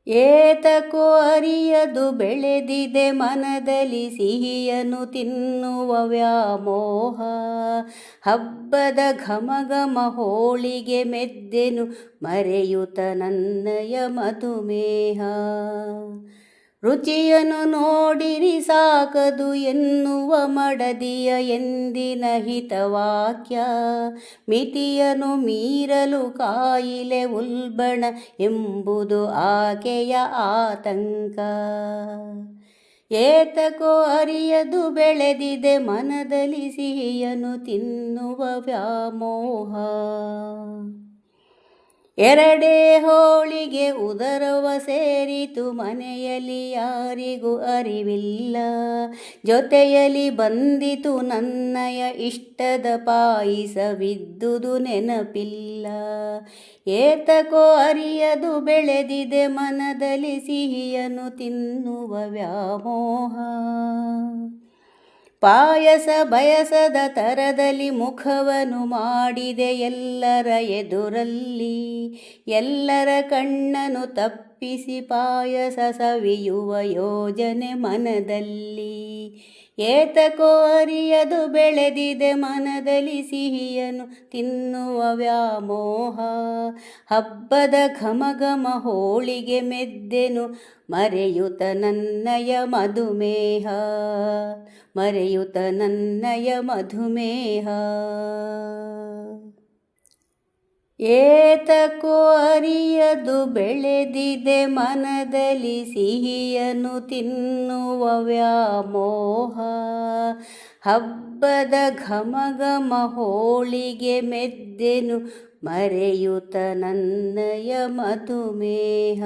ಏತಕೋ ಅರಿಯದು ಬೆಳೆದಿದೆ ಮನದಲ್ಲಿ ಸಿಹಿಯನ್ನು ತಿನ್ನುವ ವ್ಯಾಮೋಹ. ಹಬ್ಬದ ಘಮಘಮ ಹೋಳಿಗೆ ಮೆದ್ದೆನು ಮರೆಯುತ್ತ ನನ್ನಯ ಮಧುಮೇಹ. ರುಚಿಯನ್ನು ನೋಡಿರಿ ಸಾಕದು ಎನ್ನುವ ಮಡದಿಯ ಎಂದಿನ ಹಿತವಾಕ್ಯ. ಮಿತಿಯನ್ನು ಮೀರಲು ಕಾಯಿಲೆ ಉಲ್ಬಣ ಎಂಬುದು ಆಕೆಯ ಆತಂಕ. ಏತಕೋ ಅರಿಯದು ಬೆಳೆದಿದೆ ಮನದಲ್ಲಿ ಸಿಹಿಯನ್ನು ತಿನ್ನುವ ವ್ಯಾಮೋಹ. ಎರಡೇ ಹೋಳಿಗೆ ಉದರವ ಸೇರಿತು ಮನೆಯಲ್ಲಿ ಯಾರಿಗೂ ಅರಿವಿಲ್ಲ. ಜೊತೆಯಲ್ಲಿ ಬಂದಿತು ನನ್ನಯ ಇಷ್ಟದ ಪಾಯಿಸವಿದ್ದುದು ನೆನಪಿಲ್ಲ. ಏತಕೋ ಅರಿಯದು ಬೆಳೆದಿದೆ ಮನದಲ್ಲಿ ಸಿಹಿಯನ್ನು ತಿನ್ನುವ ವ್ಯಾಮೋಹ. ಪಾಯಸ ಬಯಸದ ತರದಲ್ಲಿ ಮುಖವನ್ನು ಮಾಡಿದೆ ಎಲ್ಲರ ಎದುರಲ್ಲಿ. ಎಲ್ಲರ ಕಣ್ಣನ್ನು ತಪ್ಪಿಸಿ ಪಾಯಸ ಸವಿಯುವ ಯೋಜನೆ ಮನದಲ್ಲಿ. ಏತಕೋ ಅರಿಯದು ಬೆಳೆದಿದೆ ಮನದಲ್ಲಿ ಸಿಹಿಯನ್ನು ತಿನ್ನುವ ವ್ಯಾಮೋಹ. ಹಬ್ಬದ ಘಮಘಮ ಹೋಳಿಗೆ ಮೆದ್ದೆನು ಮರೆಯುತ್ತ ನನ್ನಯ ಮಧುಮೇಹ. ಮರೆಯುತ್ತ ನನ್ನಯ ಮಧುಮೇಹ. ಏತಕೋ ಅರಿಯದು ಬೆಳೆದಿದೆ ಮನದಲ್ಲಿ ಸಿಹಿಯನ್ನು ತಿನ್ನುವ ವ್ಯಾಮೋಹ. ಹಬ್ಬದ ಘಮಘಮ ಹೋಳಿಗೆ ಮೆದ್ದೆನು ಮರೆಯುತ್ತ ನನ್ನಯ ಮಧುಮೇಹ.